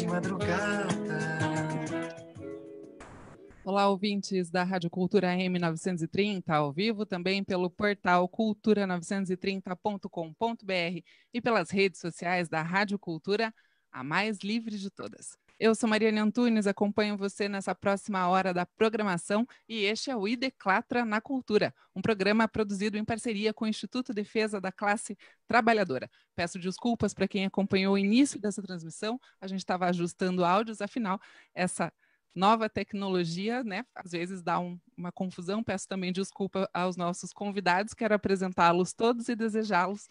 madrugada. Olá, ouvintes da Rádio Cultura M930, ao vivo também pelo portal cultura930.com.br e pelas redes sociais da Rádio Cultura, a mais livre de todas. Eu sou Mariane Antunes, acompanho você nessa próxima hora da programação e este é o Ideclatra na Cultura, um programa produzido em parceria com o Instituto Defesa da Classe Trabalhadora. Peço desculpas para quem acompanhou o início dessa transmissão, a gente estava ajustando áudios, afinal, essa nova tecnologia, né, às vezes dá uma confusão. Peço também desculpa aos nossos convidados, quero apresentá-los todos e desejá-los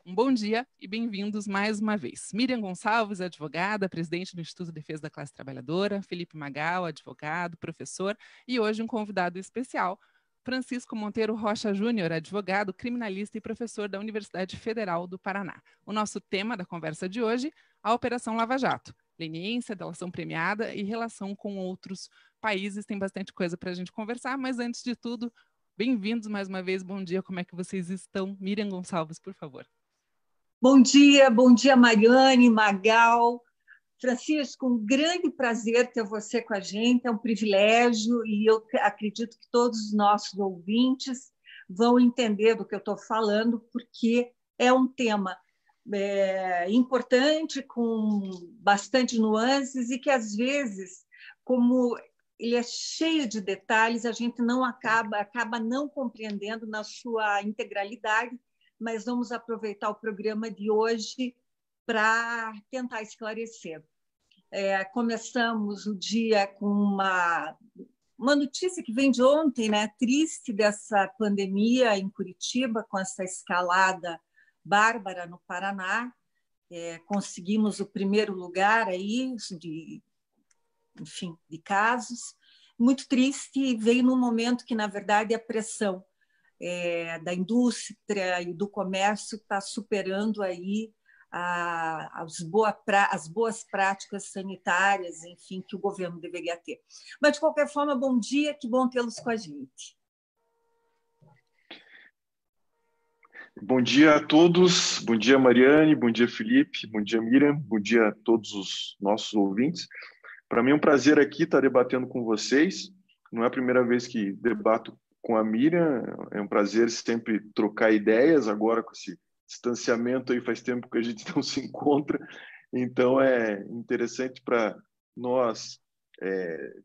um bom dia e bem-vindos mais uma vez. Miriam Gonçalves, advogada, presidente do Instituto de Defesa da Classe Trabalhadora, Felipe Magal, advogado, professor, e hoje um convidado especial, Francisco Monteiro Rocha Júnior, advogado, criminalista e professor da Universidade Federal do Paraná. O nosso tema da conversa de hoje, a Operação Lava Jato. Leniência, delação premiada e relação com outros países. Tem bastante coisa para a gente conversar, mas antes de tudo, bem-vindos mais uma vez. Bom dia, como é que vocês estão? Miriam Gonçalves, por favor. Bom dia, Mariane, Magal, Francisco, um grande prazer ter você com a gente, é um privilégio e eu acredito que todos os nossos ouvintes vão entender do que eu estou falando, porque é um tema importante, com bastante nuances e que, às vezes, como ele é cheio de detalhes, a gente não acaba não compreendendo na sua integralidade, mas vamos aproveitar o programa de hoje para tentar esclarecer. Começamos o dia com uma notícia que vem de ontem, né, triste, dessa pandemia em Curitiba, com essa escalada bárbara no Paraná. Conseguimos o primeiro lugar aí de casos. Muito triste, e veio num momento que, na verdade, a pressão da indústria e do comércio está superando aí as boas práticas sanitárias, enfim, que o governo deveria ter. Mas, de qualquer forma, bom dia, que bom tê-los com a gente. Bom dia a todos, bom dia Mariane, bom dia Felipe, bom dia Miriam, bom dia a todos os nossos ouvintes. Para mim é um prazer aqui estar debatendo com vocês, não é a primeira vez que debato com a Miriam, é um prazer sempre trocar ideias, agora com esse distanciamento aí faz tempo que a gente não se encontra, então é interessante para nós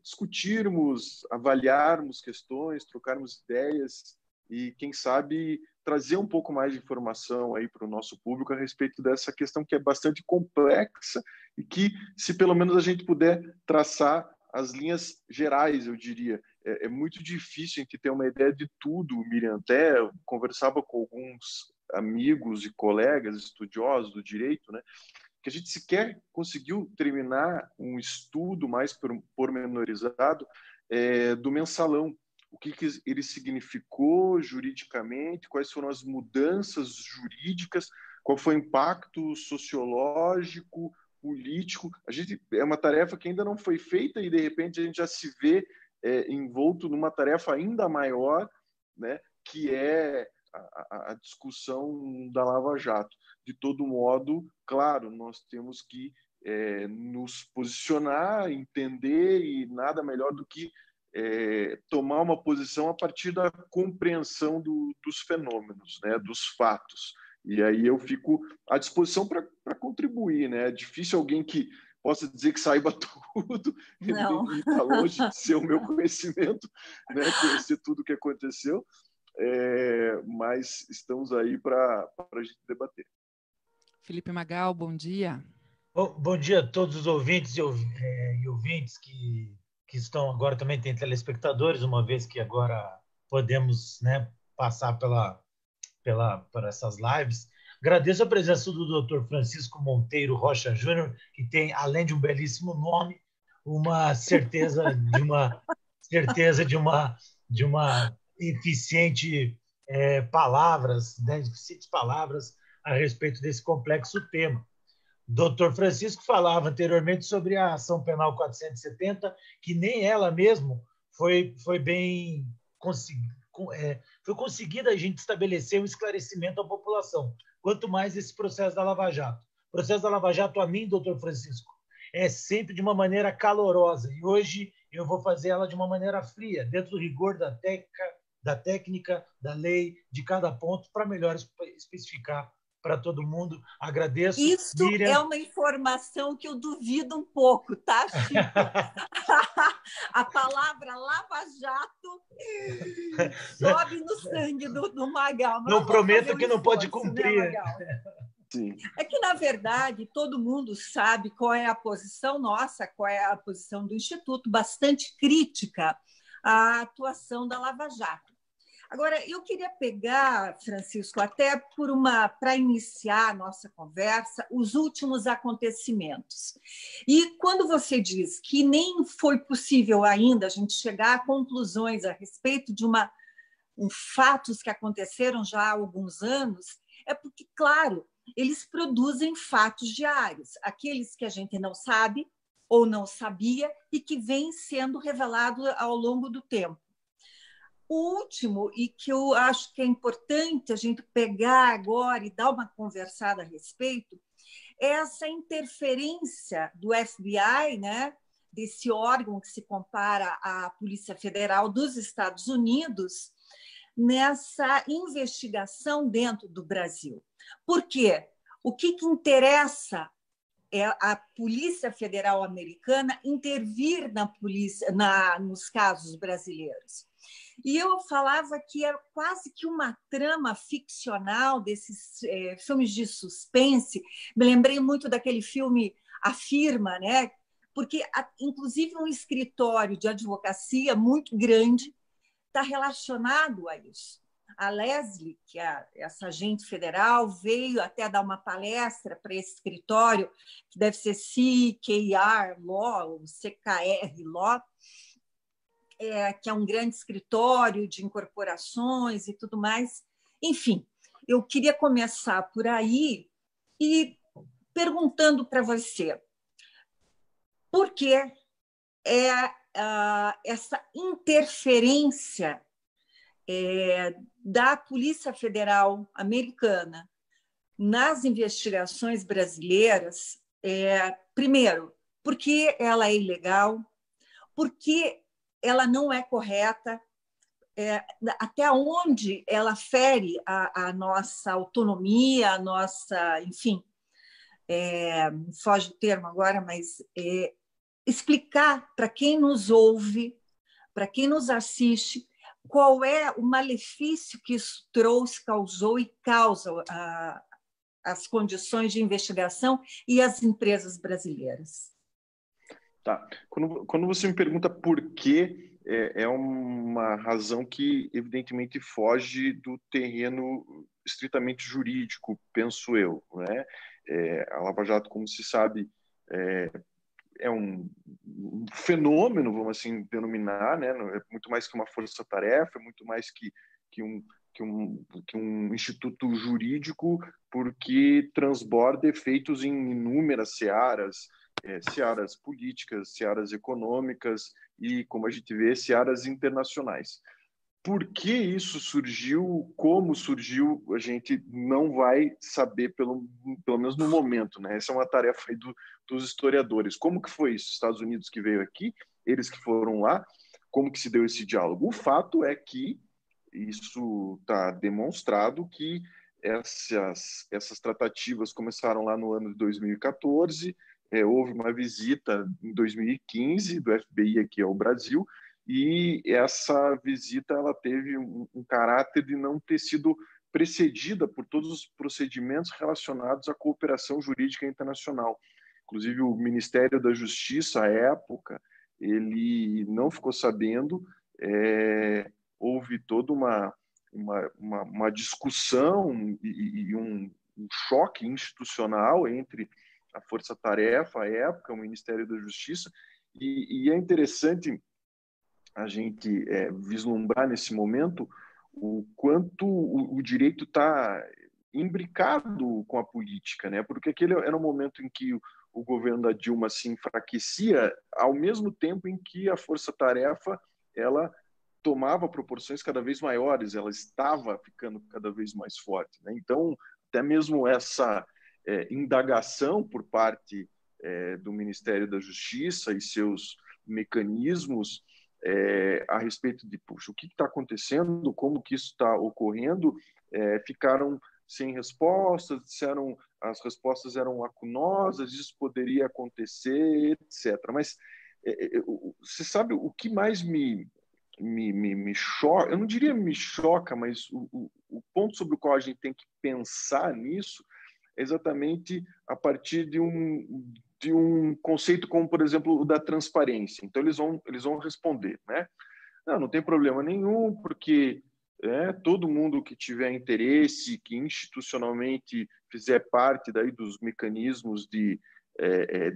discutirmos, avaliarmos questões, trocarmos ideias e, quem sabe, trazer um pouco mais de informação aí para o nosso público a respeito dessa questão que é bastante complexa e que, se pelo menos a gente puder traçar as linhas gerais, eu diria. É muito difícil a gente ter uma ideia de tudo, Miriam. Até eu conversava com alguns amigos e colegas estudiosos do direito, né, que a gente sequer conseguiu terminar um estudo mais pormenorizado do mensalão. O que ele significou juridicamente, quais foram as mudanças jurídicas, qual foi o impacto sociológico, político. É uma tarefa que ainda não foi feita e, de repente, a gente já se vê envolto numa tarefa ainda maior, né, que é a discussão da Lava Jato. De todo modo, claro, nós temos que nos posicionar, entender, e nada melhor do que tomar uma posição a partir da compreensão dos fenômenos, né, dos fatos. E aí eu fico à disposição para contribuir, né? É difícil alguém que possa dizer que saiba tudo, e está longe de ser o meu conhecimento, né? Conhecer tudo o que aconteceu, mas estamos aí para a gente debater. Felipe Magal, bom dia. Bom dia a todos os ouvintes e ouvintes que estão agora, também tem telespectadores, uma vez que agora podemos, né, passar por essas lives. Agradeço a presença do Dr. Francisco Monteiro Rocha Júnior, que tem, além de um belíssimo nome, uma certeza de uma eficiente palavras, né, eficientes palavras a respeito desse complexo tema. Dr. Francisco falava anteriormente sobre a ação penal 470, que nem ela mesmo foi bem foi conseguida a gente estabelecer um esclarecimento à população, quanto mais esse processo da Lava Jato. O processo da Lava Jato, a mim, doutor Francisco, é sempre de uma maneira calorosa. E hoje eu vou fazer ela de uma maneira fria, dentro do rigor da técnica, da lei, de cada ponto, para melhor especificar para todo mundo. Agradeço, Isso é Miriam. uma informação que eu duvido um pouco, tá, Chico? A palavra Lava-Jato sobe no sangue do Magal. Não prometo que não pode cumprir. Né, Magal? Sim. É que, na verdade, todo mundo sabe qual é a posição nossa, qual é a posição do Instituto, bastante crítica à atuação da Lava Jato. Agora, eu queria pegar, Francisco, até para iniciar a nossa conversa, os últimos acontecimentos. E quando você diz que nem foi possível ainda a gente chegar a conclusões a respeito de fatos que aconteceram já há alguns anos, é porque, claro, eles produzem fatos diários, aqueles que a gente não sabe ou não sabia e que vêm sendo revelados ao longo do tempo. O último, e que eu acho que é importante a gente pegar agora e dar uma conversada a respeito, é essa interferência do FBI, né, desse órgão que se compara à Polícia Federal dos Estados Unidos, nessa investigação dentro do Brasil. Por quê? O que interessa é a Polícia Federal Americana intervir nos casos brasileiros. E eu falava que é quase que uma trama ficcional desses filmes de suspense. Me lembrei muito daquele filme A Firma, né? Porque, inclusive, um escritório de advocacia muito grande está relacionado a isso. A Leslie, que é essa agente federal, veio até dar uma palestra para esse escritório, que deve ser CKR Law, ou CKR Law, que é um grande escritório de incorporações e tudo mais. Enfim, eu queria começar por aí e perguntando para você por que essa interferência da Polícia Federal Americana nas investigações brasileiras. Primeiro, porque ela é ilegal, porque ela não é correta, até onde ela fere a nossa autonomia, a nossa, enfim, foge o termo agora, mas explicar para quem nos ouve, para quem nos assiste, qual é o malefício que isso causou e causa as condições de investigação e as empresas brasileiras. Tá. Quando você me pergunta por quê, é uma razão que, evidentemente, foge do terreno estritamente jurídico, penso eu, né? A Lava Jato, como se sabe, é um fenômeno, vamos assim denominar, né? É muito mais que uma força-tarefa, é muito mais que um instituto jurídico, porque transborda efeitos em inúmeras searas, searas políticas, searas econômicas e, como a gente vê, searas internacionais. Por que isso surgiu, como surgiu, a gente não vai saber, pelo menos no momento, né? Essa é uma tarefa aí dos historiadores. Como que foi isso? Estados Unidos que veio aqui, eles que foram lá, como que se deu esse diálogo? O fato é que isso está demonstrado que essas tratativas começaram lá no ano de 2014, houve uma visita em 2015 do FBI aqui ao Brasil, e essa visita ela teve um caráter de não ter sido precedida por todos os procedimentos relacionados à cooperação jurídica internacional. Inclusive, o Ministério da Justiça, à época, ele não ficou sabendo, houve toda uma discussão e um choque institucional entre a Força-Tarefa, à época, o Ministério da Justiça, e é interessante a gente vislumbrar nesse momento o quanto o direito está imbricado com a política, né? Porque aquele era um momento em que o governo da Dilma se enfraquecia, ao mesmo tempo em que a força-tarefa ela tomava proporções cada vez maiores, ela estava ficando cada vez mais forte, né? Então, até mesmo essa indagação por parte do Ministério da Justiça e seus mecanismos a respeito de, puxa, o que está acontecendo, como que isso está ocorrendo, ficaram sem respostas, disseram as respostas eram lacunosas, isso poderia acontecer, etc. Mas você sabe o que mais me choca? Eu não diria me choca, mas o ponto sobre o qual a gente tem que pensar nisso é exatamente a partir de um conceito como, por exemplo, o da transparência. Então, eles vão responder, né? Não tem problema nenhum, porque todo mundo que tiver interesse, que institucionalmente fizer parte daí dos mecanismos de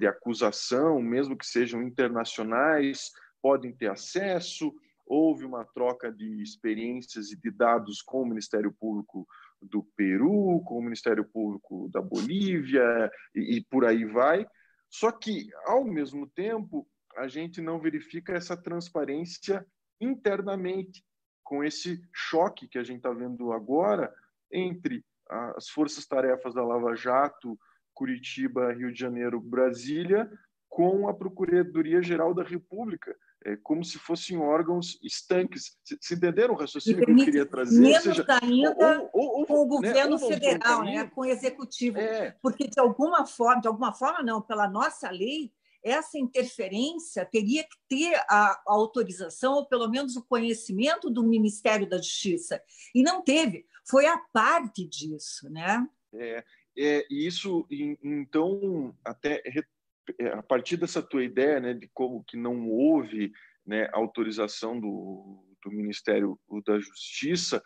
acusação, mesmo que sejam internacionais, podem ter acesso. Houve uma troca de experiências e de dados com o Ministério Público do Peru, com o Ministério Público da Bolívia, e por aí vai. Só que, ao mesmo tempo, a gente não verifica essa transparência internamente, com esse choque que a gente está vendo agora entre as forças-tarefas da Lava Jato, Curitiba, Rio de Janeiro, Brasília, com a Procuradoria-Geral da República, como se fossem órgãos estanques. Se entenderam o raciocínio que eu queria trazer? Menos ainda com o governo federal, com o executivo. Porque, de alguma forma não, pela nossa lei, essa interferência teria que ter a autorização, ou pelo menos o conhecimento do Ministério da Justiça. E não teve. Foi a parte disso, né? Isso, então, até a partir dessa tua ideia, né, de como que não houve, né, autorização do Ministério da Justiça,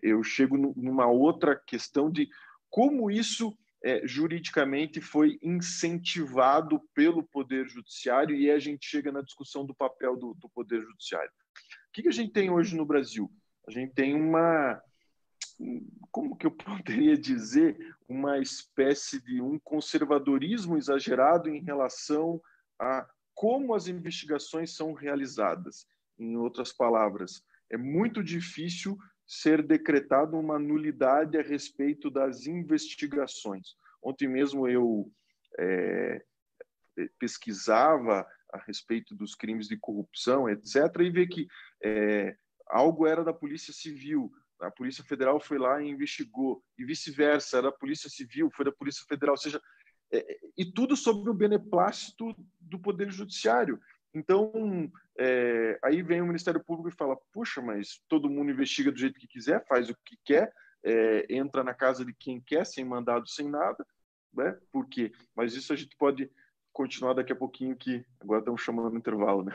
eu chego numa outra questão de como isso juridicamente foi incentivado pelo Poder Judiciário, e a gente chega na discussão do papel do Poder Judiciário. O que a gente tem hoje no Brasil? A gente tem como que eu poderia dizer, uma espécie de um conservadorismo exagerado em relação a como as investigações são realizadas. Em outras palavras, é muito difícil ser decretada uma nulidade a respeito das investigações. Ontem mesmo eu pesquisava a respeito dos crimes de corrupção, etc., e vi que algo era da Polícia Civil, a Polícia Federal foi lá e investigou, e vice-versa, era da Polícia Civil, foi da Polícia Federal, ou seja, e tudo sob o beneplácito do Poder Judiciário. Então, aí vem o Ministério Público e fala, puxa, mas todo mundo investiga do jeito que quiser, faz o que quer, entra na casa de quem quer, sem mandado, sem nada, né? Por quê? Mas isso a gente pode continuar daqui a pouquinho, que agora estamos chamando no intervalo, né?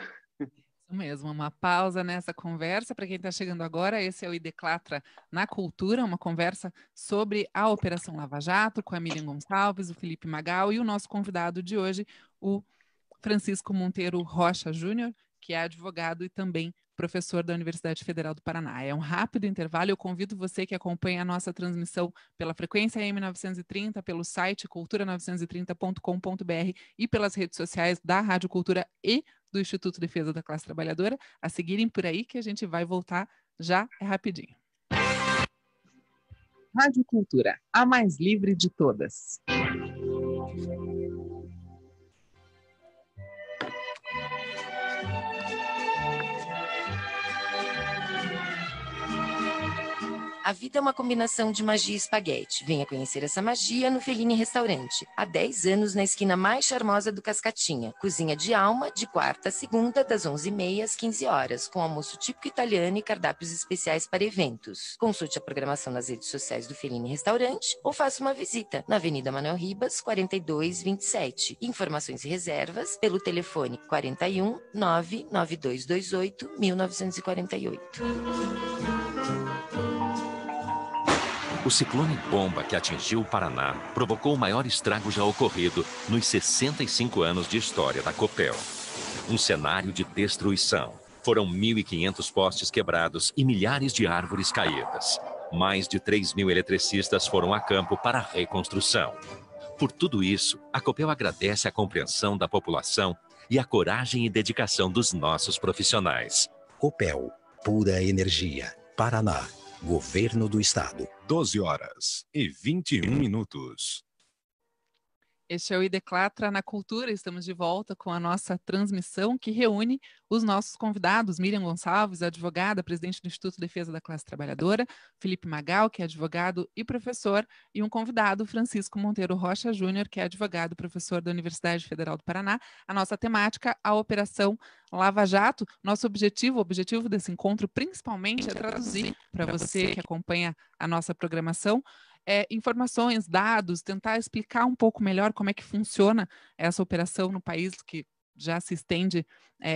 Isso mesmo, uma pausa nessa conversa. Para quem está chegando agora, esse é o Ideclatra na Cultura, uma conversa sobre a Operação Lava Jato, com a Miriam Gonçalves, o Felipe Magal e o nosso convidado de hoje, o Francisco Monteiro Rocha Júnior, que é advogado e também professor da Universidade Federal do Paraná. É um rápido intervalo, eu convido você que acompanha a nossa transmissão pela frequência AM930, pelo site cultura930.com.br e pelas redes sociais da Rádio Cultura e do Instituto de Defesa da Classe Trabalhadora, a seguirem por aí que a gente vai voltar já rapidinho. Rádio Cultura, a mais livre de todas. A vida é uma combinação de magia e espaguete. Venha conhecer essa magia no Fellini Restaurante. Há 10 anos na esquina mais charmosa do Cascatinha. Cozinha de alma, de quarta a segunda, das 11h30 às 15 horas, com almoço típico italiano e cardápios especiais para eventos. Consulte a programação nas redes sociais do Fellini Restaurante ou faça uma visita na Avenida Manuel Ribas, 4227. Informações e reservas pelo telefone 41 99228 1948. O ciclone Bomba que atingiu o Paraná provocou o maior estrago já ocorrido nos 65 anos de história da Copel. Um cenário de destruição. Foram 1.500 postes quebrados e milhares de árvores caídas. Mais de 3.000 eletricistas foram a campo para a reconstrução. Por tudo isso, a Copel agradece a compreensão da população e a coragem e dedicação dos nossos profissionais. Copel, pura energia. Paraná. Governo do Estado. 12h21. Este é o Ideclatra na Cultura. Estamos de volta com a nossa transmissão que reúne os nossos convidados. Miriam Gonçalves, advogada, presidente do Instituto de Defesa da Classe Trabalhadora, Felipe Magal, que é advogado e professor, e um convidado, Francisco Monteiro Rocha Júnior, que é advogado e professor da Universidade Federal do Paraná. A nossa temática, a Operação Lava Jato. Nosso objetivo, o objetivo desse encontro, principalmente, é traduzir para você que acompanha a nossa programação informações, dados, tentar explicar um pouco melhor como é que funciona essa operação no país que já se estende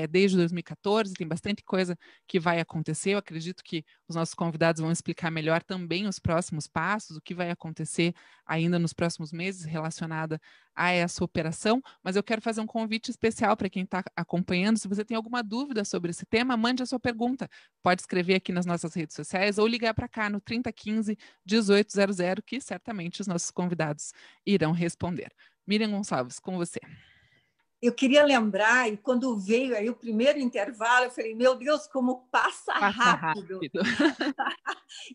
desde 2014, tem bastante coisa que vai acontecer. Eu acredito que os nossos convidados vão explicar melhor também os próximos passos, o que vai acontecer ainda nos próximos meses relacionada a essa operação, mas eu quero fazer um convite especial para quem está acompanhando. Se você tem alguma dúvida sobre esse tema, mande a sua pergunta. Pode escrever aqui nas nossas redes sociais ou ligar para cá no 3015-1800, que certamente os nossos convidados irão responder. Miriam Gonçalves, com você. Eu queria lembrar, e quando veio aí o primeiro intervalo, eu falei, meu Deus, como passa rápido.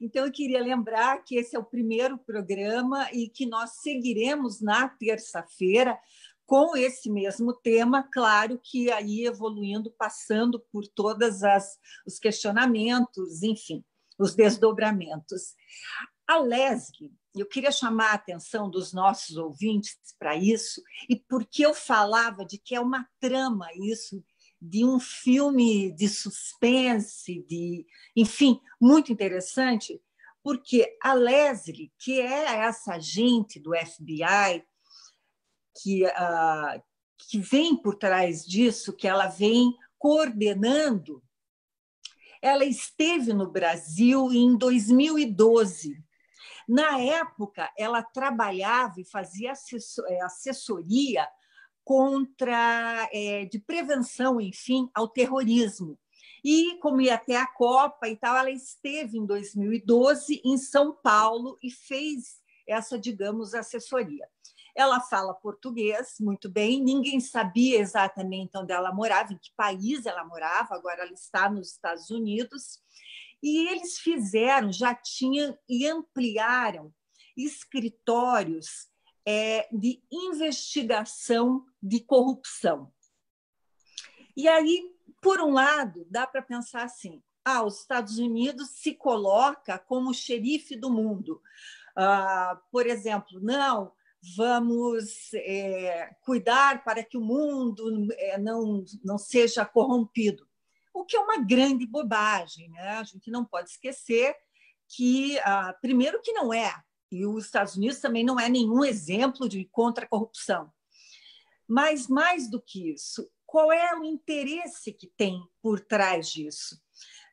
Então, eu queria lembrar que esse é o primeiro programa e que nós seguiremos na terça-feira com esse mesmo tema, claro que aí evoluindo, passando por todos os questionamentos, enfim, os desdobramentos. A LESG, eu queria chamar a atenção dos nossos ouvintes para isso, e porque eu falava de que é uma trama isso, de um filme de suspense, enfim, muito interessante, porque a Leslie, que é essa agente do FBI, que vem por trás disso, que ela vem coordenando, ela esteve no Brasil em 2012. Na época, ela trabalhava e fazia assessoria de prevenção, enfim, ao terrorismo. E, como ia até a Copa e tal, ela esteve em 2012 em São Paulo e fez essa, digamos, assessoria. Ela fala português muito bem, ninguém sabia exatamente onde ela morava, em que país ela morava, agora ela está nos Estados Unidos. E eles já tinham e ampliaram escritórios de investigação de corrupção. E aí, por um lado, dá para pensar assim, os Estados Unidos se coloca como o xerife do mundo. Por exemplo, vamos cuidar para que o mundo não seja corrompido. O que é uma grande bobagem, né? A gente não pode esquecer que, primeiro, que não é, e os Estados Unidos também não é nenhum exemplo de contra a corrupção. Mas, mais do que isso, qual é o interesse que tem por trás disso?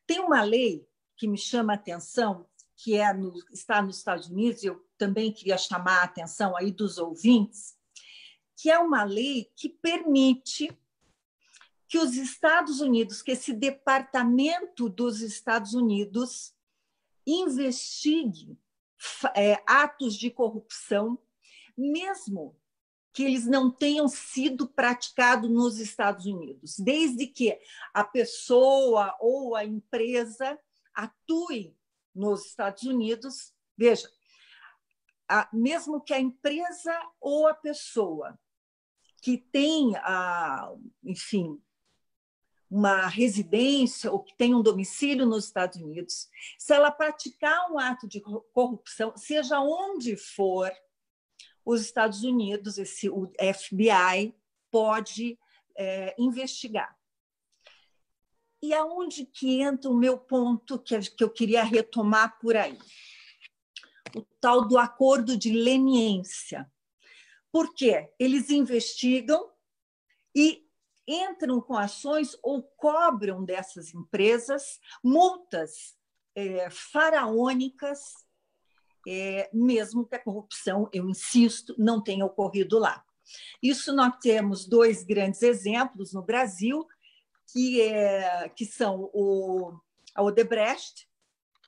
Tem uma lei que me chama a atenção, que está nos Estados Unidos, e eu também queria chamar a atenção aí dos ouvintes, que é uma lei que permite que os Estados Unidos, que esse departamento dos Estados Unidos investigue atos de corrupção, mesmo que eles não tenham sido praticados nos Estados Unidos, desde que a pessoa ou a empresa atue nos Estados Unidos. Veja, mesmo que a empresa ou a pessoa que tem, enfim, uma residência ou que tem um domicílio nos Estados Unidos, se ela praticar um ato de corrupção, seja onde for, os Estados Unidos, o FBI, pode investigar. E aonde que entra o meu ponto que eu queria retomar por aí? O tal do acordo de leniência. Por quê? Eles investigam e entram com ações ou cobram dessas empresas multas faraônicas, mesmo que a corrupção, eu insisto, não tenha ocorrido lá. Isso nós temos dois grandes exemplos no Brasil, que são a Odebrecht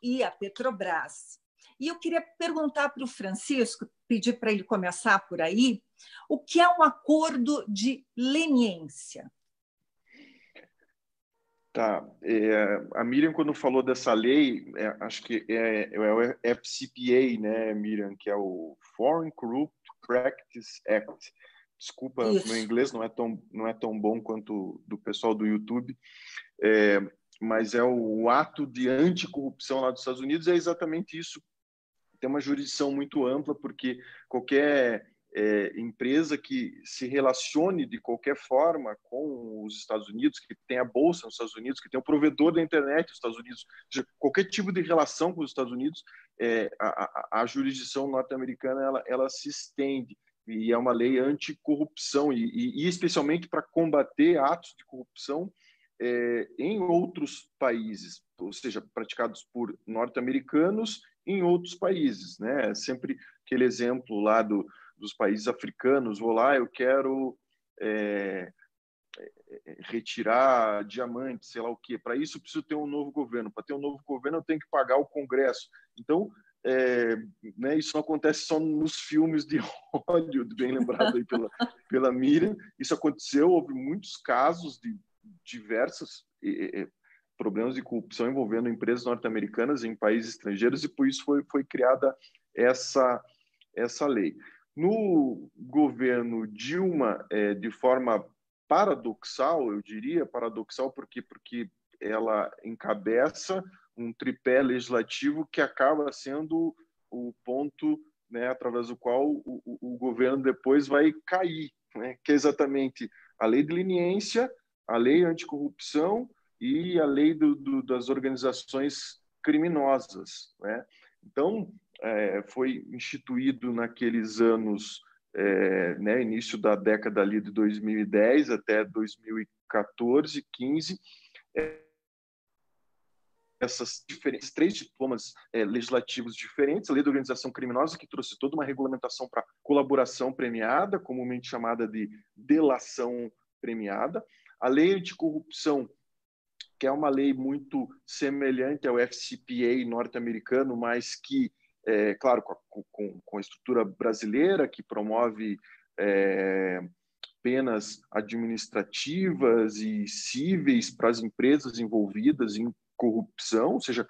e a Petrobras. E eu queria perguntar para o Francisco, pedir para ele começar por aí, o que é um acordo de leniência? Tá. A Miriam, quando falou dessa lei, acho que é o FCPA, né, Miriam, que é o Foreign Corrupt Practice Act. Desculpa, Isso. meu inglês não é tão bom quanto do pessoal do YouTube, mas é o ato de anticorrupção lá dos Estados Unidos, é exatamente isso. Tem uma jurisdição muito ampla, porque qualquer empresa que se relacione de qualquer forma com os Estados Unidos, que tem a bolsa nos Estados Unidos, que tem o provedor da internet nos Estados Unidos, qualquer tipo de relação com os Estados Unidos, a jurisdição norte-americana ela se estende, e é uma lei anticorrupção, e especialmente para combater atos de corrupção em outros países, ou seja, praticados por norte-americanos em outros países, né? Sempre aquele exemplo lá dos países africanos, vou lá, eu quero retirar diamantes, sei lá o quê. Para isso, eu preciso ter um novo governo. Para ter um novo governo, eu tenho que pagar o Congresso. Então, né, isso não acontece só nos filmes de Hollywood, bem lembrado aí pela Miriam. Isso aconteceu, houve muitos casos de diversos problemas de corrupção envolvendo empresas norte-americanas em países estrangeiros, e por isso foi criada essa lei. No governo Dilma, de forma paradoxal, eu diria, paradoxal porque ela encabeça um tripé legislativo que acaba sendo o ponto, né, através do qual o governo depois vai cair, né, que é exatamente a lei de leniência, a lei anticorrupção e a lei das organizações criminosas, né? Então, foi instituído naqueles anos, né, início da década ali de 2010 até 2014, 15, esses três diplomas legislativos diferentes, a lei da organização criminosa, que trouxe toda uma regulamentação para colaboração premiada, comumente chamada de delação premiada, a lei anticorrupção, que é uma lei muito semelhante ao FCPA norte-americano, mas que, claro, com a estrutura brasileira, que promove penas administrativas e cíveis para as empresas envolvidas em corrupção, ou seja,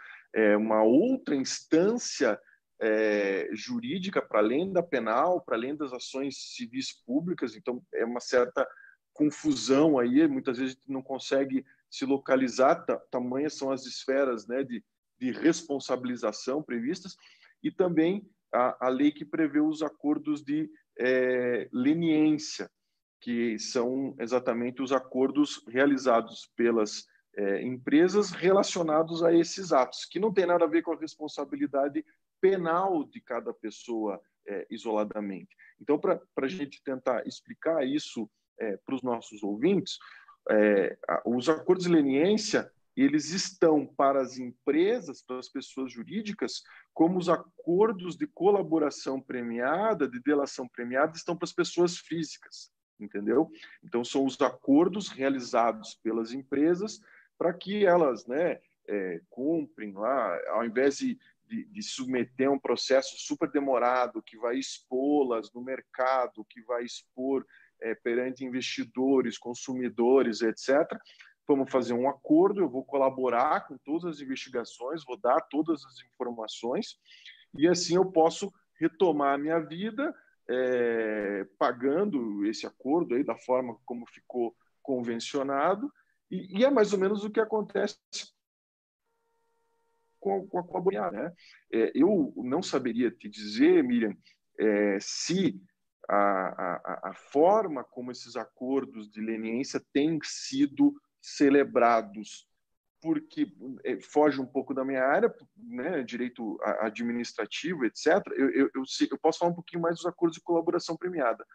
uma outra instância jurídica para além da penal, para além das ações civis públicas. Então, é uma certa confusão aí, muitas vezes a gente não consegue se localizar, tamanhas são as esferas, né, de responsabilização previstas, e também a lei que prevê os acordos de leniência, que são exatamente os acordos realizados pelas empresas relacionados a esses atos, que não tem nada a ver com a responsabilidade penal de cada pessoa isoladamente. Então, para a gente tentar explicar isso para os nossos ouvintes, os acordos de leniência, eles estão para as empresas, para as pessoas jurídicas, como os acordos de colaboração premiada, de delação premiada, estão para as pessoas físicas, entendeu? Então, são os acordos realizados pelas empresas para que elas, né, cumprem lá, ao invés de submeter a um processo super demorado que vai expô-las no mercado, que vai expor perante investidores, consumidores, etc. Vamos fazer um acordo, eu vou colaborar com todas as investigações, vou dar todas as informações, e assim eu posso retomar a minha vida pagando esse acordo aí da forma como ficou convencionado, e é mais ou menos o que acontece com a colaboração, né? Eu não saberia te dizer, Miriam, se a forma como esses acordos de leniência têm sido celebrados, porque foge um pouco da minha área, né, direito administrativo, etc. Eu posso falar um pouquinho mais dos acordos de colaboração premiada.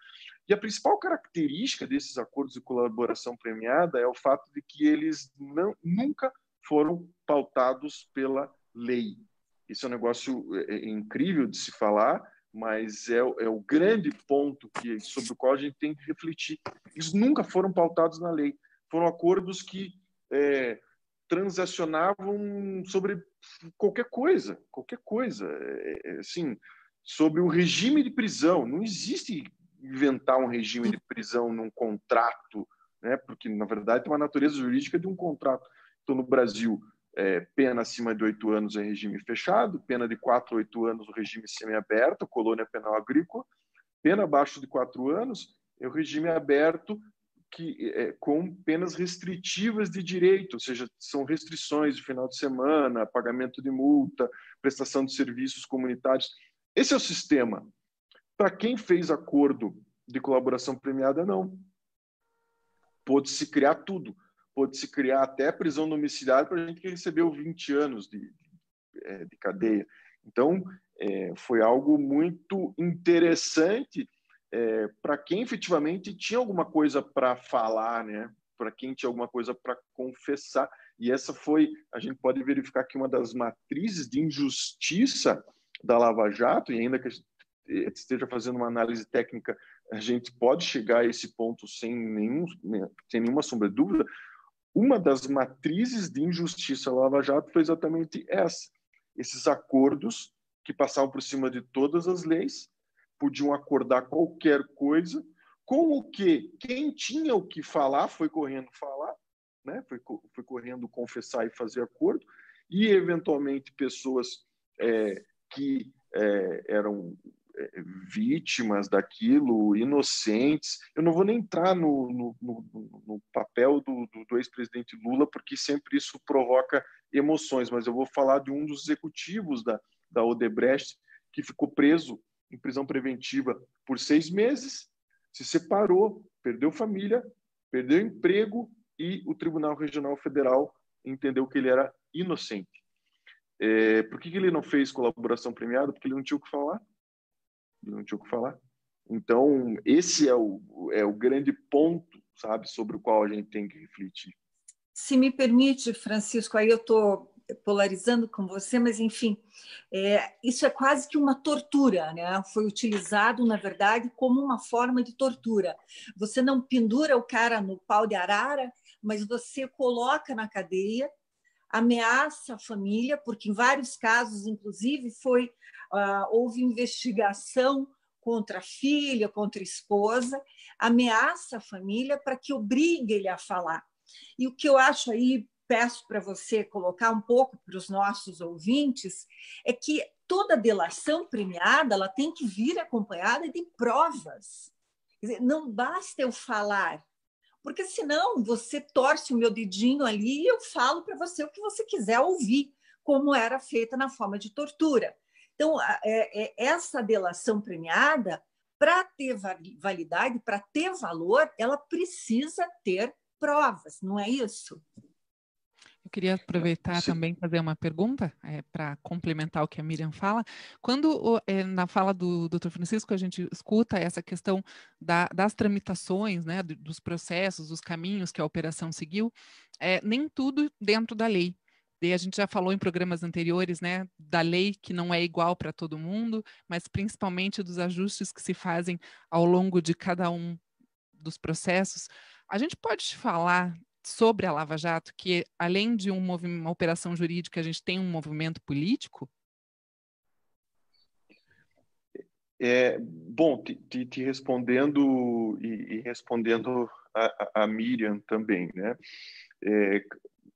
E a principal característica desses acordos de colaboração premiada é o fato de que eles nunca foram pautados pela lei. Isso é um negócio incrível de se falar, mas é o grande ponto sobre o qual a gente tem que refletir. Eles nunca foram pautados na lei. Foram acordos que transacionavam sobre qualquer coisa, assim, sobre o regime de prisão. Não existe inventar um regime de prisão num contrato, né? Porque, na verdade, tem uma natureza jurídica de um contrato. Então, no Brasil, pena acima de 8 anos é regime fechado, pena de 4 a 8 anos o regime semiaberto, colônia penal agrícola, pena abaixo de 4 anos é o regime aberto com penas restritivas de direito, ou seja, são restrições de final de semana, pagamento de multa, prestação de serviços comunitários. Esse é o sistema. Para quem fez acordo de colaboração premiada, não. Pôde-se criar tudo. Pôde-se criar até prisão domiciliar para a gente que recebeu 20 anos de cadeia. Então, foi algo muito interessante para quem efetivamente tinha alguma coisa para falar, né? Para quem tinha alguma coisa para confessar. E essa foi, a gente pode verificar que uma das matrizes de injustiça da Lava Jato, e ainda que esteja fazendo uma análise técnica, a gente pode chegar a esse ponto sem nenhuma sombra de dúvida. Uma das matrizes de injustiça da Lava Jato foi exatamente essa. Esses acordos que passavam por cima de todas as leis, podiam acordar qualquer coisa, com o que quem tinha o que falar foi correndo falar, né? Foi correndo confessar e fazer acordo, e eventualmente pessoas que eram vítimas daquilo, inocentes. Eu não vou nem entrar no papel do ex-presidente Lula, porque sempre isso provoca emoções, mas eu vou falar de um dos executivos da Odebrecht, que ficou preso em prisão preventiva por 6 meses, se separou, perdeu família, perdeu emprego, e o Tribunal Regional Federal entendeu que ele era inocente. Por que ele não fez colaboração premiada? Porque ele não tinha o que falar. Ele não tinha o que falar. Então, esse é o grande ponto, sabe, sobre o qual a gente tem que refletir. Se me permite, Francisco, aí eu estou polarizando com você, mas, enfim, isso é quase que uma tortura, né? Foi utilizado, na verdade, como uma forma de tortura. Você não pendura o cara no pau de arara, mas você coloca na cadeia, ameaça a família, porque em vários casos, inclusive, houve investigação contra a filha, contra a esposa, ameaça a família para que obrigue ele a falar. E o que eu acho aí, peço para você colocar um pouco para os nossos ouvintes, é que toda delação premiada ela tem que vir acompanhada de provas. Quer dizer, não basta eu falar, porque senão você torce o meu dedinho ali e eu falo para você o que você quiser ouvir, como era feita na forma de tortura. Então, essa delação premiada, para ter validade, para ter valor, ela precisa ter provas, não é isso? Eu queria aproveitar também e fazer uma pergunta para complementar o que a Miriam fala. Quando, na fala do Dr. Francisco, a gente escuta essa questão das tramitações, né, dos processos, dos caminhos que a operação seguiu, nem tudo dentro da lei. E a gente já falou em programas anteriores, né, da lei que não é igual para todo mundo, mas principalmente dos ajustes que se fazem ao longo de cada um dos processos. A gente pode falar sobre a Lava Jato que, além de uma operação jurídica, a gente tem um movimento político? Bom, te respondendo e respondendo a Miriam também, né?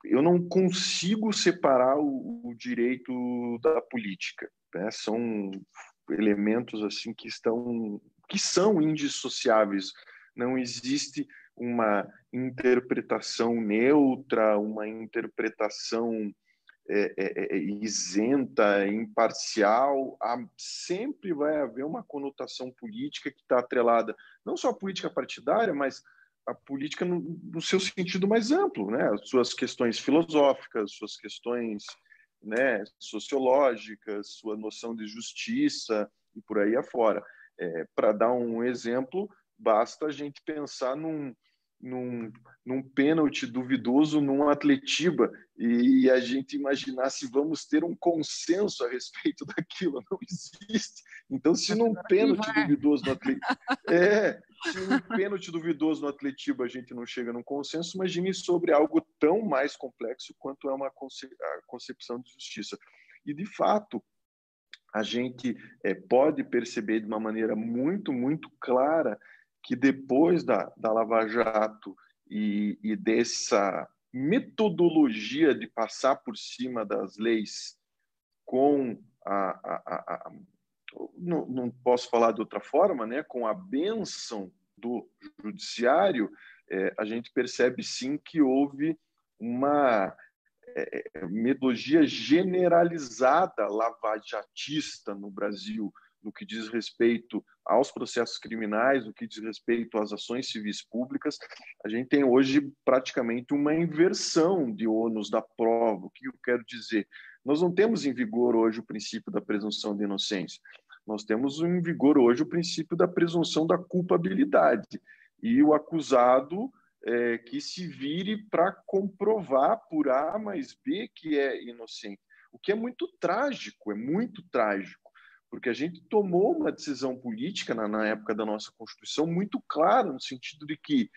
Eu não consigo separar o direito da política, né? São elementos assim que são indissociáveis. Não existe uma interpretação neutra, uma interpretação isenta, imparcial. Sempre vai haver uma conotação política que está atrelada não só à política partidária, mas a política no seu sentido mais amplo, né? As suas questões filosóficas, suas questões, né, sociológicas, sua noção de justiça e por aí afora. Para dar um exemplo, basta a gente pensar num pênalti duvidoso num Atletiba e a gente imaginar se vamos ter um consenso a respeito daquilo. Não existe. Então, se num pênalti duvidoso no Atletiba a gente não chega num consenso, imagine sobre algo tão mais complexo quanto é a concepção de justiça. E, de fato, a gente pode perceber de uma maneira muito, muito clara que depois da Lava Jato e dessa metodologia de passar por cima das leis com não posso falar de outra forma, né, com a bênção do judiciário, a gente percebe sim que houve uma metodologia generalizada lavajatista no Brasil, no que diz respeito aos processos criminais, no que diz respeito às ações civis públicas. A gente tem hoje praticamente uma inversão de ônus da prova. O que eu quero dizer? Nós não temos em vigor hoje o princípio da presunção de inocência. Nós temos em vigor hoje o princípio da presunção da culpabilidade. E o acusado que se vire para comprovar por A mais B que é inocente. O que é muito trágico, porque a gente tomou uma decisão política na época da nossa Constituição muito clara, no sentido de que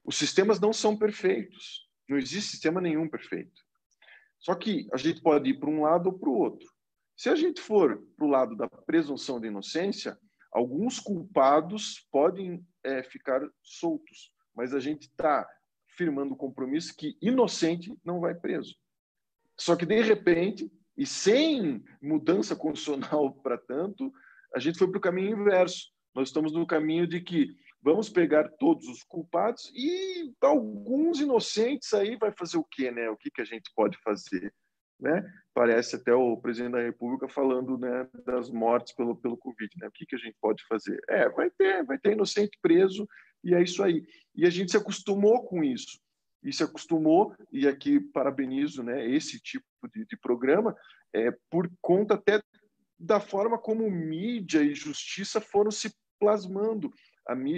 os sistemas não são perfeitos, não existe sistema nenhum perfeito. Só que a gente pode ir para um lado ou para o outro. Se a gente for para o lado da presunção de inocência, alguns culpados podem ficar soltos, mas a gente está firmando o compromisso que inocente não vai preso. Só que, de repente, e sem mudança constitucional para tanto, a gente foi para o caminho inverso. Nós estamos no caminho de que vamos pegar todos os culpados e alguns inocentes aí vai fazer o quê, né? O que a gente pode fazer? Né? Parece até o presidente da República falando, né, das mortes pelo Covid. Né? O que a gente pode fazer? Vai ter inocente preso e é isso aí. E a gente se acostumou com isso. E se acostumou, e aqui parabenizo, né, esse tipo de programa, por conta até da forma como mídia e justiça foram se plasmando.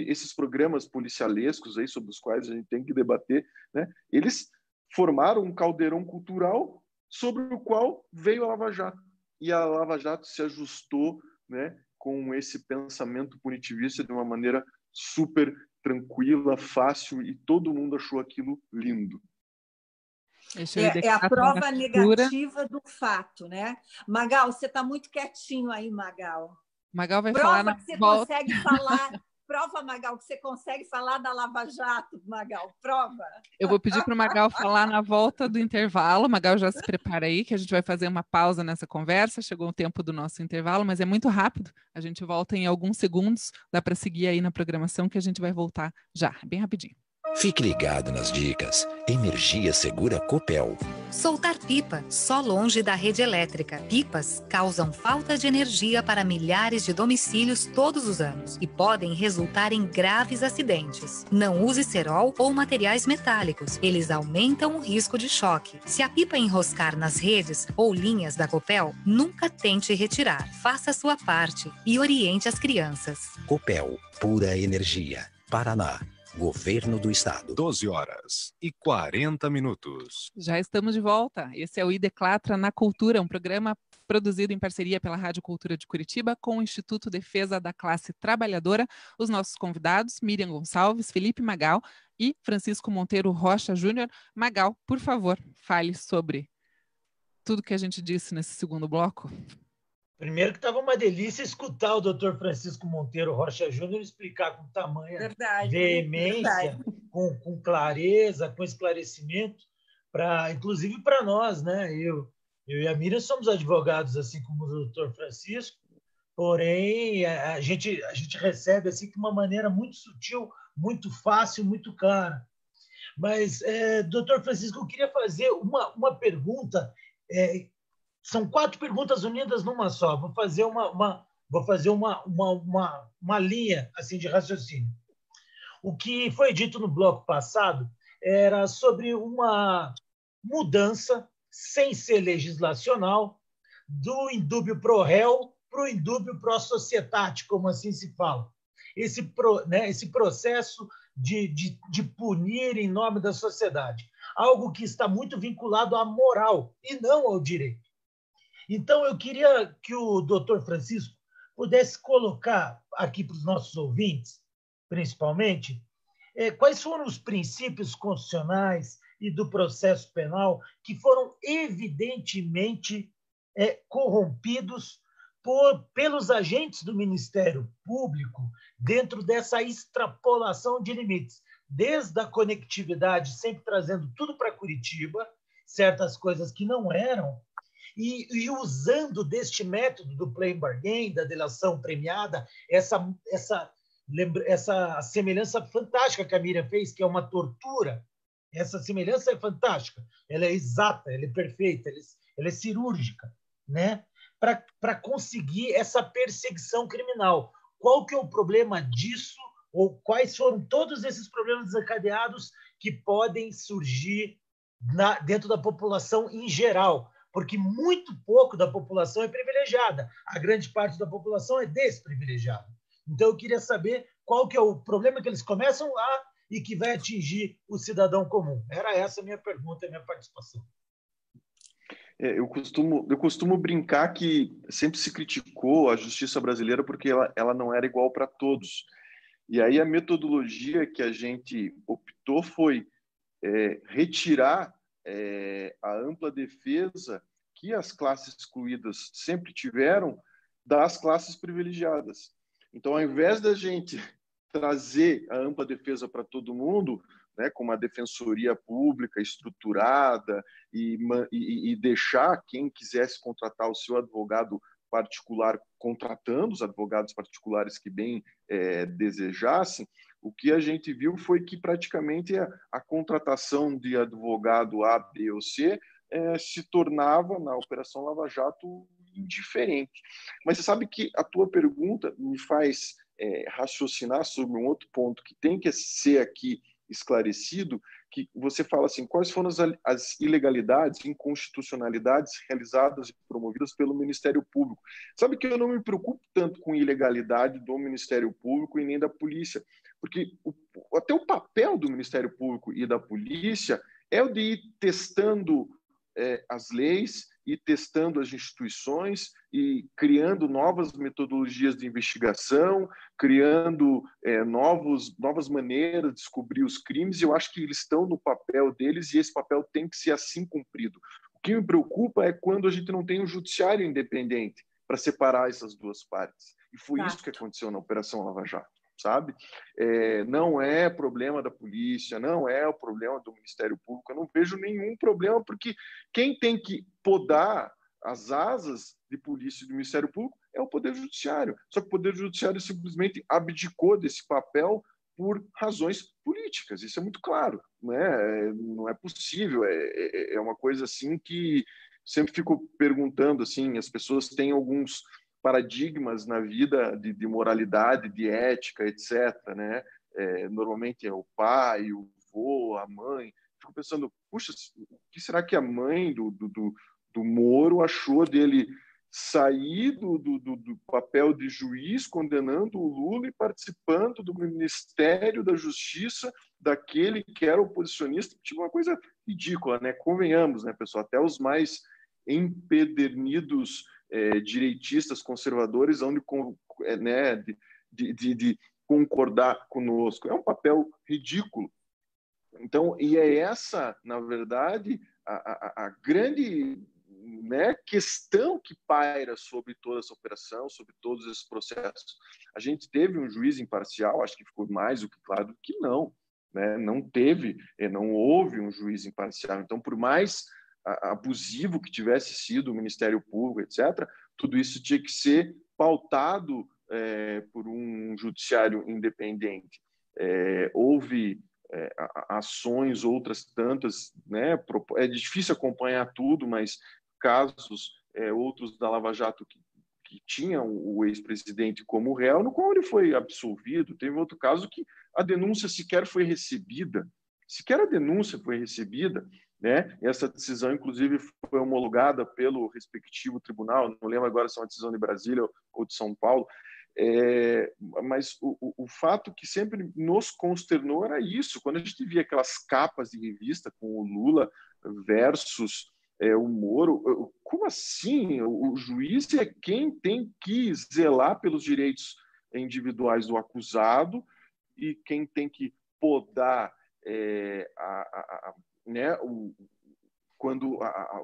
Esses programas policialescos aí, sobre os quais a gente tem que debater, né, eles formaram um caldeirão cultural sobre o qual veio a Lava Jato. E a Lava Jato se ajustou, né, com esse pensamento punitivista de uma maneira super tranquila, fácil, e todo mundo achou aquilo lindo. É a prova negativa do fato, né? Magal, você está muito quietinho aí, Magal. Magal vai falar na volta. Consegue falar... Prova, Magal, que você consegue falar da Lava Jato, Magal. Prova. Eu vou pedir para o Magal falar na volta do intervalo. Magal, já se prepara aí, que a gente vai fazer uma pausa nessa conversa. Chegou o tempo do nosso intervalo, mas é muito rápido. A gente volta em alguns segundos. Dá para seguir aí na programação, que a gente vai voltar já, bem rapidinho. Fique ligado nas dicas. Energia segura Copel. Soltar pipa só longe da rede elétrica. Pipas causam falta de energia para milhares de domicílios todos os anos e podem resultar em graves acidentes. Não use cerol ou materiais metálicos. Eles aumentam o risco de choque. Se a pipa enroscar nas redes ou linhas da Copel, nunca tente retirar. Faça a sua parte e oriente as crianças. Copel, pura energia. Paraná. Governo do Estado. 12h40. Já estamos de volta. Esse é o Ideclatra na Cultura, um programa produzido em parceria pela Rádio Cultura de Curitiba com o Instituto Defesa da Classe Trabalhadora. Os nossos convidados, Miriam Gonçalves, Felipe Magal e Francisco Monteiro Rocha Júnior. Magal, por favor, fale sobre tudo que a gente disse nesse segundo bloco. Primeiro que estava uma delícia escutar o doutor Francisco Monteiro Rocha Júnior explicar com tamanha veemência, com clareza, com esclarecimento, inclusive para nós, né? Eu e a Miriam somos advogados, assim como o doutor Francisco, porém a gente recebe assim de uma maneira muito sutil, muito fácil, muito clara. Mas, doutor Francisco, eu queria fazer uma pergunta. São 4 perguntas unidas numa só. Vou fazer uma linha assim de raciocínio. O que foi dito no bloco passado era sobre uma mudança, sem ser legislacional, do indúbio pro réu para o indúbio pro societate, como assim se fala. Esse processo de punir em nome da sociedade. Algo que está muito vinculado à moral e não ao direito. Então, eu queria que o doutor Francisco pudesse colocar aqui para os nossos ouvintes, principalmente, quais foram os princípios constitucionais e do processo penal que foram evidentemente corrompidos pelos agentes do Ministério Público dentro dessa extrapolação de limites, desde a conectividade, sempre trazendo tudo para Curitiba, certas coisas que não eram, e usando deste método do plain bargain, da delação premiada, essa essa semelhança fantástica que a Miriam fez, que é uma tortura. Essa semelhança é fantástica, ela é exata, ela é perfeita, ela é cirúrgica, né? Para conseguir essa perseguição criminal. Qual que é o problema disso? Ou quais foram todos esses problemas desencadeados que podem surgir dentro da população em geral? Porque muito pouco da população é privilegiada. A grande parte da população é desprivilegiada. Então, eu queria saber qual que é o problema que eles começam lá e que vai atingir o cidadão comum. Era essa a minha pergunta, a minha participação. Eu costumo brincar que sempre se criticou a justiça brasileira porque ela não era igual para todos. E aí a metodologia que a gente optou foi retirar a ampla defesa que as classes excluídas sempre tiveram das classes privilegiadas. Então, ao invés da gente trazer a ampla defesa para todo mundo, né, com uma defensoria pública estruturada e deixar quem quisesse contratar o seu advogado particular contratando os advogados particulares que bem desejassem, o que a gente viu foi que praticamente a contratação de advogado A, B ou C se tornava, na Operação Lava Jato, indiferente. Mas você sabe que a tua pergunta me faz raciocinar sobre um outro ponto que tem que ser aqui esclarecido, que você fala assim, quais foram as ilegalidades, inconstitucionalidades realizadas e promovidas pelo Ministério Público. Sabe que eu não me preocupo tanto com ilegalidade do Ministério Público e nem da polícia, porque até o papel do Ministério Público e da polícia é o de ir testando as leis e testando as instituições e criando novas metodologias de investigação, criando novas maneiras de descobrir os crimes, e eu acho que eles estão no papel deles e esse papel tem que ser assim cumprido. O que me preocupa é quando a gente não tem um judiciário independente para separar essas duas partes. E foi isso que aconteceu na Operação Lava Jato. Sabe? Não é problema da polícia, não é o problema do Ministério Público, eu não vejo nenhum problema, porque quem tem que podar as asas de polícia e do Ministério Público é o Poder Judiciário. Só que o Poder Judiciário simplesmente abdicou desse papel por razões políticas, isso é muito claro, né? Não é possível, é uma coisa assim que sempre fico perguntando, assim, as pessoas têm alguns paradigmas na vida de moralidade, de ética, etc. Né? Normalmente é o pai, o avô, a mãe. Fico pensando, puxa, o que será que a mãe do Moro achou dele sair do papel de juiz condenando o Lula e participando do Ministério da Justiça daquele que era oposicionista? Tipo, uma coisa ridícula, né? Convenhamos, né, pessoal? Até os mais empedernidos direitistas conservadores hão de concordar conosco. É um papel ridículo. Então, e é essa, na verdade, a grande questão que paira sobre toda essa operação, sobre todos esses processos. A gente teve um juiz imparcial, acho que ficou mais do que claro que não. Né? Não houve um juiz imparcial. Então, por mais abusivo que tivesse sido o Ministério Público, etc., tudo isso tinha que ser pautado por um judiciário independente. Houve ações, outras tantas, né? É difícil acompanhar tudo, mas casos outros da Lava Jato que tinham o ex-presidente como réu, no qual ele foi absolvido. Teve outro caso que a denúncia sequer foi recebida. Sequer a denúncia foi recebida. Né? Essa decisão, inclusive, foi homologada pelo respectivo tribunal, não lembro agora se é uma decisão de Brasília ou de São Paulo, mas o fato que sempre nos consternou era isso, quando a gente via aquelas capas de revista com o Lula versus o Moro, como assim? O juiz é quem tem que zelar pelos direitos individuais do acusado e quem tem que podar quando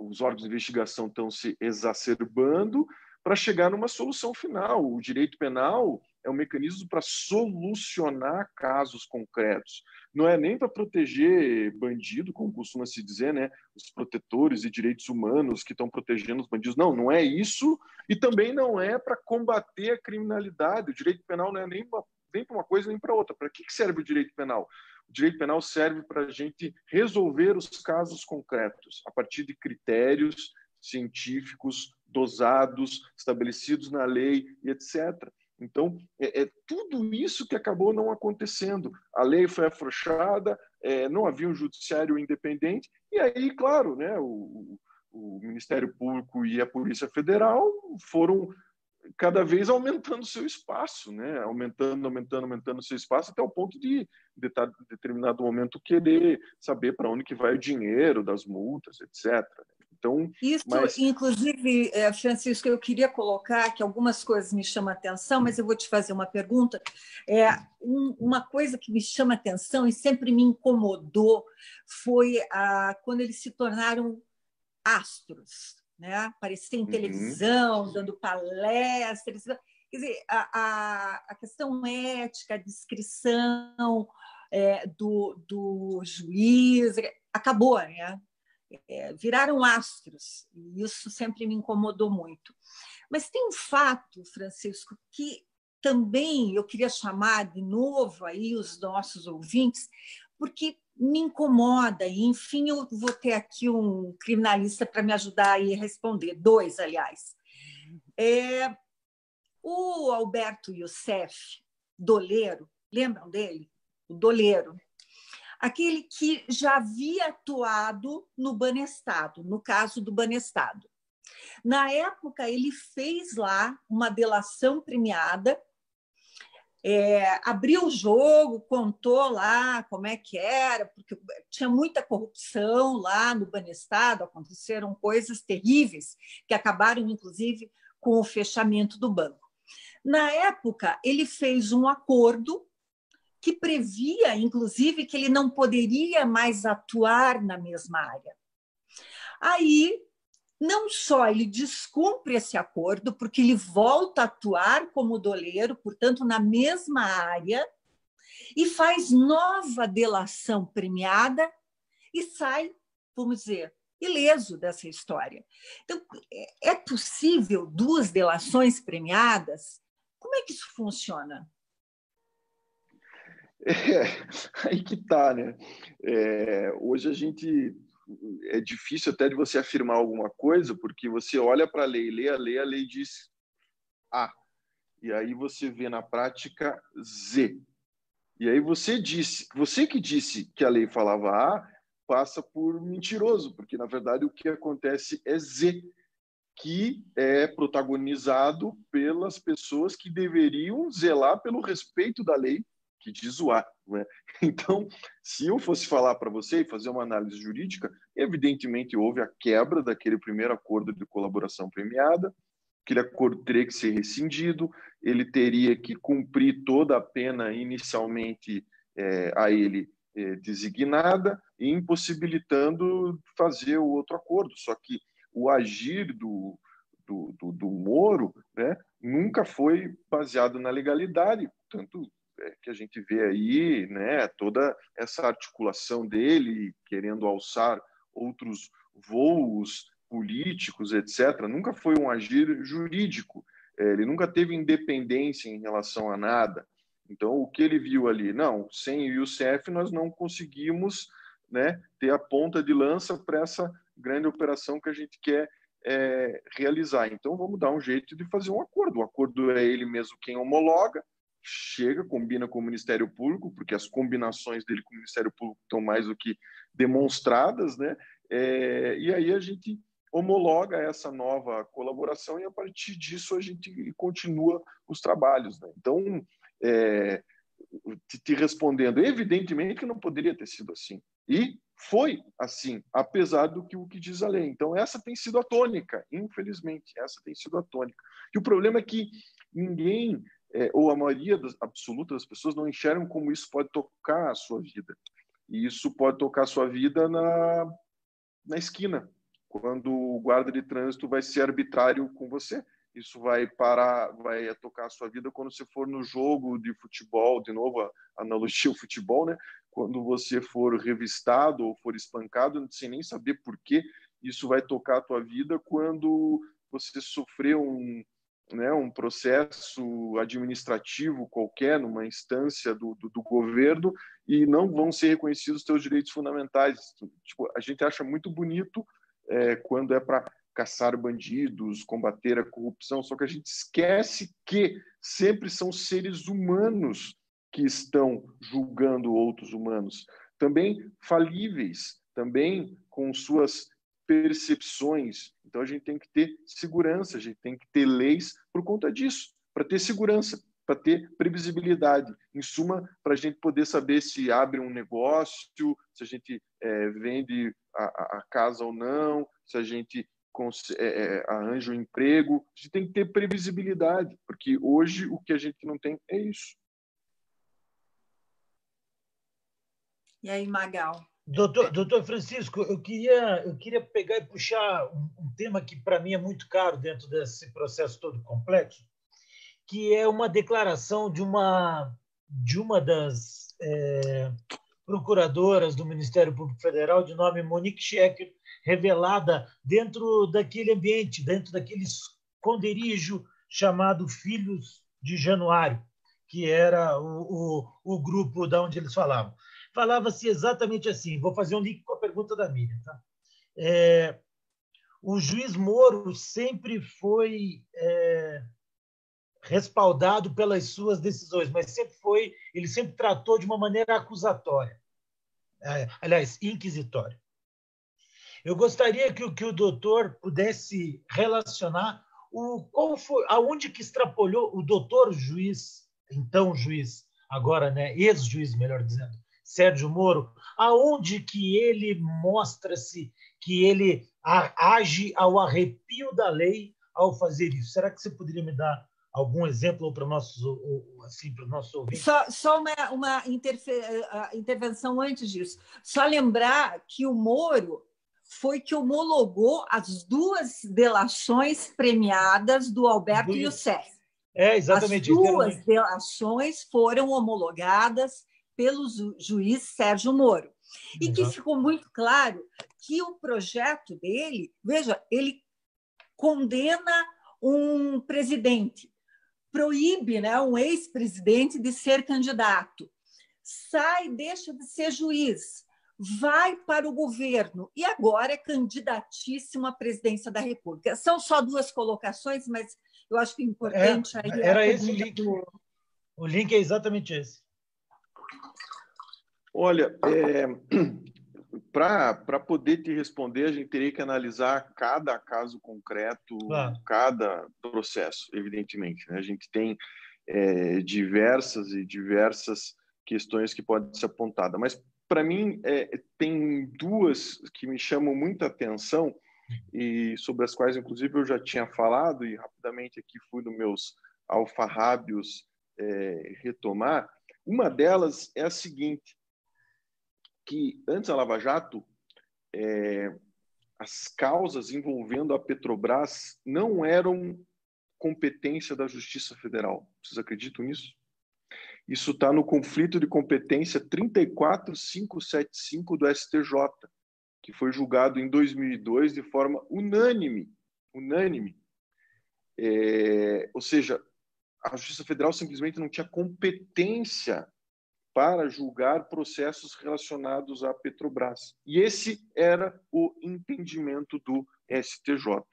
os órgãos de investigação estão se exacerbando para chegar numa solução final. O direito penal é um mecanismo para solucionar casos concretos. Não é nem para proteger bandido, como costuma se dizer, né? Os protetores de direitos humanos que estão protegendo os bandidos. Não, não é isso. E também não é para combater a criminalidade. O direito penal não é nem nem para uma coisa nem para outra. Para que serve o direito penal? O direito penal serve para a gente resolver os casos concretos a partir de critérios científicos, dosados, estabelecidos na lei e etc. Então, é tudo isso que acabou não acontecendo. A lei foi afrouxada, não havia um judiciário independente, e aí, claro, né, o Ministério Público e a Polícia Federal foram cada vez aumentando seu espaço, né? aumentando seu espaço, até o ponto de determinado momento, querer saber para onde que vai o dinheiro das multas, etc. Então, isso, inclusive, Francisco, eu queria colocar que algumas coisas me chamam a atenção, mas eu vou te fazer uma pergunta. Uma coisa que me chama a atenção e sempre me incomodou foi quando eles se tornaram astros, né? Aparecer em televisão, dando palestras. Quer dizer, a questão ética, a descrição do juiz acabou, né? Viraram astros, e isso sempre me incomodou muito. Mas tem um fato, Francisco, que também eu queria chamar de novo aí os nossos ouvintes, porque me incomoda, e, enfim, eu vou ter aqui um criminalista para me ajudar a responder, dois, aliás. O Alberto Youssef Doleiro, lembram dele? O Doleiro. Aquele que já havia atuado no Banestado, no caso do Banestado. Na época, ele fez lá uma delação premiada, abriu o jogo, contou lá como é que era, porque tinha muita corrupção lá no Banestado, aconteceram coisas terríveis que acabaram, inclusive, com o fechamento do banco. Na época, ele fez um acordo que previa, inclusive, que ele não poderia mais atuar na mesma área. Aí, não só ele descumpre esse acordo, porque ele volta a atuar como doleiro, portanto, na mesma área, e faz nova delação premiada e sai, vamos dizer, ileso dessa história. Então, é possível duas delações premiadas? Como é que isso funciona? Aí que tá, né? Hoje é difícil até de você afirmar alguma coisa, porque você olha para a lei, lê a lei diz A, e aí você vê na prática Z. E aí você que disse que a lei falava A, passa por mentiroso, porque na verdade o que acontece é Z, que é protagonizado pelas pessoas que deveriam zelar pelo respeito da lei, que diz o A. Né? Então, se eu fosse falar para você e fazer uma análise jurídica, evidentemente houve a quebra daquele primeiro acordo de colaboração premiada, aquele acordo teria que ser rescindido, ele teria que cumprir toda a pena inicialmente a ele designada, e impossibilitando fazer o outro acordo. Só que o agir do Moro, né, nunca foi baseado na legalidade, tanto que a gente vê aí, né, toda essa articulação dele querendo alçar outros voos políticos, etc. Nunca foi um agir jurídico. Ele nunca teve independência em relação a nada. Então, o que ele viu ali? Não, sem o Youssef nós não conseguimos, né, ter a ponta de lança para essa grande operação que a gente quer realizar. Então, vamos dar um jeito de fazer um acordo. O acordo é ele mesmo quem homologa, chega, combina com o Ministério Público, porque as combinações dele com o Ministério Público estão mais do que demonstradas, né? E aí a gente homologa essa nova colaboração e a partir disso a gente continua os trabalhos, né? Então, te respondendo, evidentemente que não poderia ter sido assim. E foi assim, apesar do que o que diz a lei. Então, essa tem sido a tônica, infelizmente, essa tem sido a tônica. E o problema é que ninguém, ou a maioria absoluta das pessoas, não enxergam como isso pode tocar a sua vida. E isso pode tocar a sua vida na esquina, quando o guarda de trânsito vai ser arbitrário com você. Isso vai tocar a sua vida quando você for no jogo de futebol, de novo, a analogia ao futebol, né? Quando você for revistado ou for espancado, sem nem saber por quê, isso vai tocar a tua vida quando você sofreu né, um processo administrativo qualquer, numa instância do governo, e não vão ser reconhecidos os teus direitos fundamentais. Tipo, a gente acha muito bonito quando é para caçar bandidos, combater a corrupção, só que a gente esquece que sempre são seres humanos que estão julgando outros humanos, também falíveis, também com suas percepções. Então, a gente tem que ter segurança, a gente tem que ter leis por conta disso, para ter segurança, para ter previsibilidade. Em suma, para a gente poder saber se abre um negócio, se a gente vende a casa ou não, se a gente arranja um emprego. A gente tem que ter previsibilidade, porque hoje o que a gente não tem é isso. E aí, Magal? Doutor Francisco, eu queria pegar e puxar um tema que para mim é muito caro dentro desse processo todo complexo, que é uma declaração de uma das procuradoras do Ministério Público Federal, de nome Monique Schecker, revelada dentro daquele ambiente, dentro daquele esconderijo chamado Filhos de Januário, que era o grupo da onde eles falavam. Falava-se exatamente assim, vou fazer um link com a pergunta da Miriam. Tá? O juiz Moro sempre foi respaldado pelas suas decisões, mas ele sempre tratou de uma maneira acusatória, aliás, inquisitória. Eu gostaria que o doutor pudesse relacionar aonde que extrapolhou o doutor juiz, então juiz, agora, né, ex-juiz, melhor dizendo, Sérgio Moro, aonde que ele mostra-se que ele age ao arrepio da lei ao fazer isso? Será que você poderia me dar algum exemplo para nossos ouvintes? Só uma intervenção antes disso. Só lembrar que o Moro foi que homologou as duas delações premiadas do Alberto Youssef. Exatamente. As duas delações foram homologadas pelo juiz Sérgio Moro. E que ficou muito claro que o projeto dele, veja, ele condena um presidente, proíbe, né, um ex-presidente de ser candidato, deixa de ser juiz, vai para o governo e agora é candidatíssimo à presidência da República. São só duas colocações, mas eu acho que o importante aí era esse o link. O link é exatamente esse. Olha, para poder te responder, a gente teria que analisar cada caso concreto, claro, cada processo, evidentemente, né? A gente tem diversas questões que podem ser apontadas, mas para mim tem duas que me chamam muita atenção e sobre as quais, inclusive, eu já tinha falado e rapidamente aqui fui nos meus alfarrábios retomar. Uma delas é a seguinte, que antes da Lava Jato, as causas envolvendo a Petrobras não eram competência da Justiça Federal. Vocês acreditam nisso? Isso está no conflito de competência 34575 do STJ, que foi julgado em 2002 de forma unânime. Ou seja, a Justiça Federal simplesmente não tinha competência para julgar processos relacionados à Petrobras. E esse era o entendimento do STJ.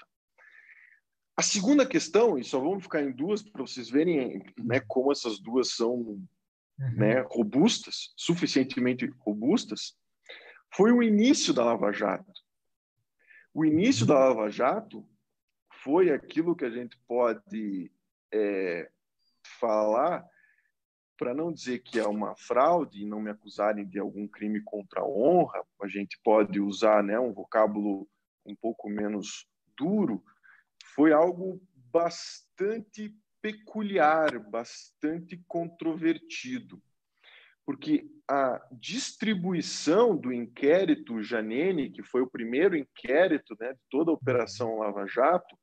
A segunda questão, e só vamos ficar em duas para vocês verem, né, como essas duas são, né, robustas, suficientemente robustas, foi o início da Lava Jato. O início da Lava Jato foi aquilo que a gente pode falar, para não dizer que é uma fraude e não me acusarem de algum crime contra a honra, a gente pode usar, né, um vocábulo um pouco menos duro, foi algo bastante peculiar, bastante controvertido, porque a distribuição do inquérito Janene, que foi o primeiro inquérito, né, de toda a Operação Lava Jato,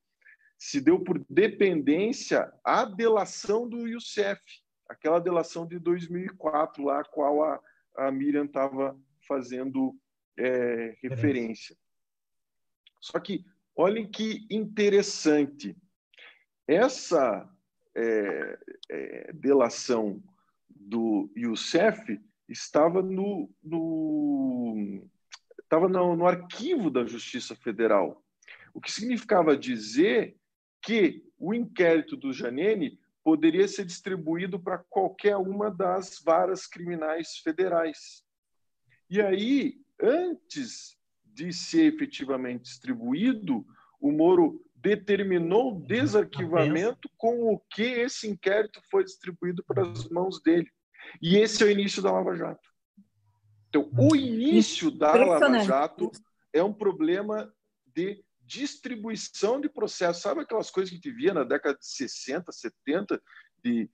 se deu por dependência à delação do Youssef, aquela delação de 2004, lá a qual a Miriam estava fazendo referência. Só que, olhem que interessante, essa delação do Youssef estava no arquivo da Justiça Federal, o que significava dizer que o inquérito do Janene poderia ser distribuído para qualquer uma das varas criminais federais. E aí, antes de ser efetivamente distribuído, o Moro determinou o desarquivamento com o que esse inquérito foi distribuído para as mãos dele. E esse é o início da Lava Jato. Então, o início da Lava Jato é um problema de distribuição de processo. Sabe aquelas coisas que a gente via na década de 60, 70, de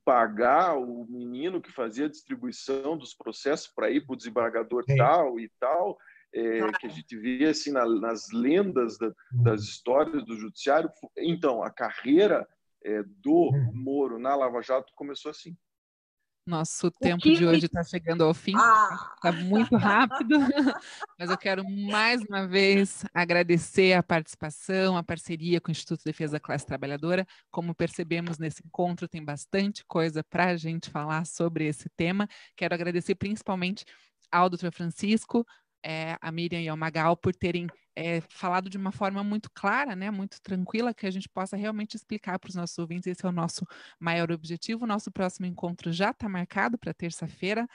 pagar o menino que fazia a distribuição dos processos para ir para o desembargador tal e tal, que a gente vê assim, nas lendas das histórias do judiciário. Então, a carreira do Moro na Lava Jato começou assim. Nosso tempo de hoje está chegando ao fim, está muito rápido, mas eu quero mais uma vez agradecer a participação, a parceria com o Instituto de Defesa da Classe Trabalhadora. Como percebemos nesse encontro, tem bastante coisa para a gente falar sobre esse tema. Quero agradecer principalmente ao Dr. Francisco, a Miriam e ao Magal por terem falado de uma forma muito clara, né, muito tranquila, que a gente possa realmente explicar para os nossos ouvintes. Esse é o nosso maior objetivo. O nosso próximo encontro já está marcado para terça-feira,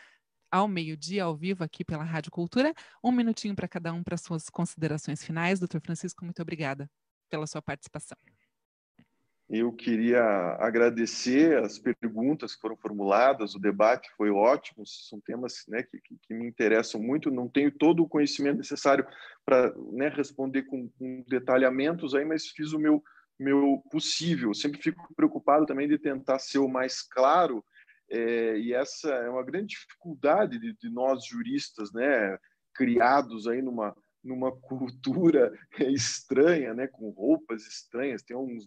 ao meio-dia, ao vivo, aqui pela Rádio Cultura. 1 minutinho para cada um para suas considerações finais. Dr. Francisco, muito obrigada pela sua participação. Eu queria agradecer as perguntas que foram formuladas, o debate foi ótimo, são temas, né, que me interessam muito, não tenho todo o conhecimento necessário para, né, responder com detalhamentos, aí, mas fiz o meu possível. Eu sempre fico preocupado também de tentar ser o mais claro, e essa é uma grande dificuldade de nós juristas, né, criados aí numa cultura estranha, né, com roupas estranhas. Tem um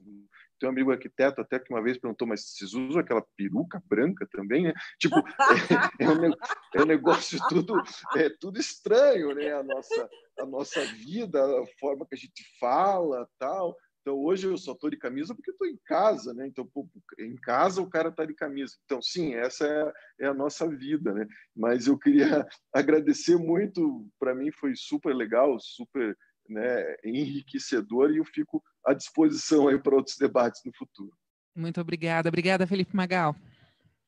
amigo arquiteto até que uma vez perguntou, mas vocês usam aquela peruca branca também, né? Tipo, é um negócio tudo estranho, né? A nossa vida, a forma que a gente fala, tal. Então, hoje eu só estou de camisa porque estou em casa, né? Então, em casa o cara está de camisa. Então, sim, essa é a nossa vida, né? Mas eu queria agradecer muito, para mim foi super legal, super, né, enriquecedor, e eu fico à disposição aí para outros debates no futuro. Muito obrigada. Obrigada, Felipe Magal.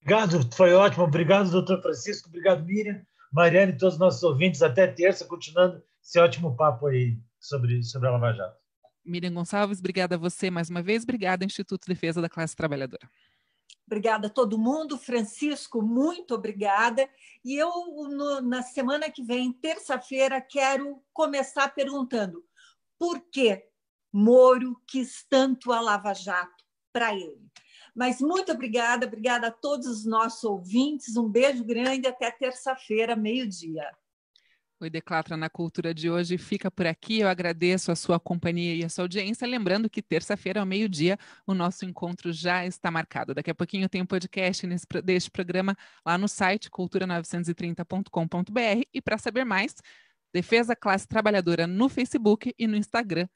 Obrigado, foi ótimo. Obrigado, doutor Francisco. Obrigado, Miriam, Mariana e todos os nossos ouvintes. Até terça, continuando esse ótimo papo aí sobre a Lava Jato. Miriam Gonçalves, obrigada a você mais uma vez. Obrigada, Instituto de Defesa da Classe Trabalhadora. Obrigada a todo mundo. Francisco, muito obrigada. E eu, na semana que vem, terça-feira, quero começar perguntando por que Moro quis tanto a Lava Jato para ele. Mas muito obrigada a todos os nossos ouvintes. Um beijo grande, até terça-feira, meio-dia. O Ideclatra na Cultura de hoje fica por aqui. Eu agradeço a sua companhia e a sua audiência. Lembrando que terça-feira, ao meio-dia, o nosso encontro já está marcado. Daqui a pouquinho tem um podcast deste programa lá no site cultura930.com.br. E para saber mais, Defesa Classe Trabalhadora no Facebook e no Instagram,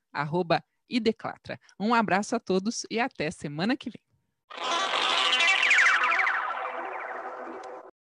@Ideclatra. Um abraço a todos e até semana que vem.